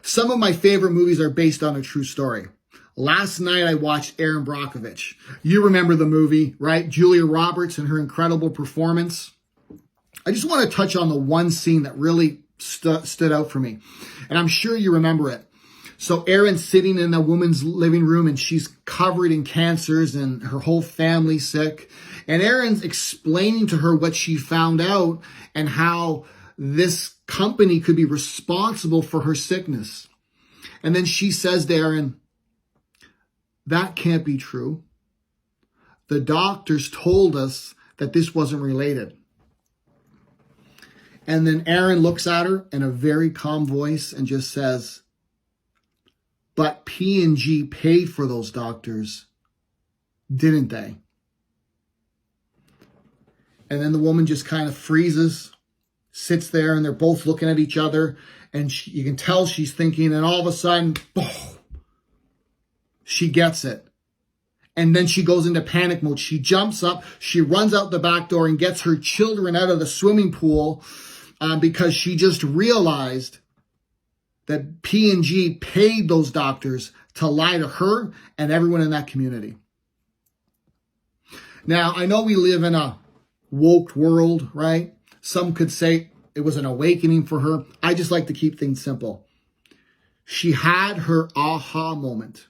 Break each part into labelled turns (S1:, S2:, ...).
S1: Some of my favorite movies are based on a true story. Last night I watched Erin Brockovich. You remember the movie, right? Julia Roberts and her incredible performance. I just want to touch on the one scene that really stood out for me. And I'm sure you remember it. So Erin's sitting in a woman's living room and she's covered in cancers and her whole family's sick. And Erin's explaining to her what she found out and how this company could be responsible for her sickness. And then she says to Erin, "That can't be true. The doctors told us that this wasn't related." And then Erin looks at her in a very calm voice and just says, "But P&G paid for those doctors, didn't they?" And then the woman just kind of freezes, sits there, and they're both looking at each other. And you can tell she's thinking, and all of a sudden, boom, she gets it. And then she goes into panic mode. She jumps up, she runs out the back door and gets her children out of the swimming pool because she just realized that P&G paid those doctors to lie to her and everyone in that community. Now, I know we live in a woke world, right? Some could say it was an awakening for her. I just like to keep things simple. She had her aha moment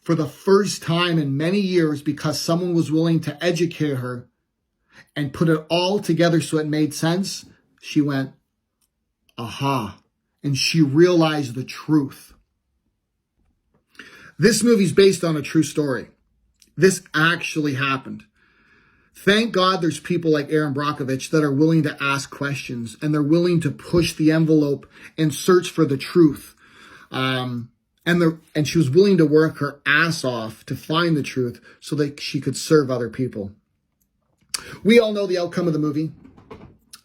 S1: for the first time in many years because someone was willing to educate her and put it all together so it made sense. She went, aha, and she realized the truth. This movie's based on a true story. This actually happened. Thank God there's people like Erin Brockovich that are willing to ask questions and they're willing to push the envelope and search for the truth. And she was willing to work her ass off to find the truth so that she could serve other people. We all know the outcome of the movie.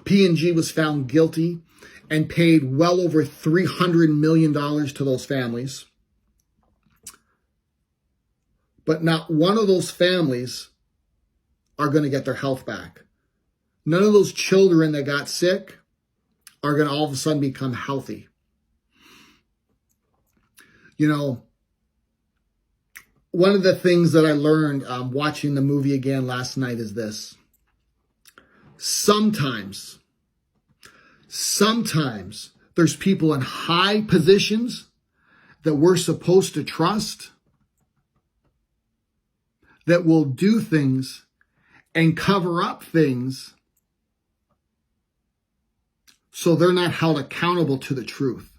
S1: P&G was found guilty and paid well over $300 million to those families. But not one of those families are going to get their health back. None of those children that got sick are going to all of a sudden become healthy. You know, one of the things that I learned watching the movie again last night is this. Sometimes there's people in high positions that we're supposed to trust that will do things and cover up things so they're not held accountable to the truth.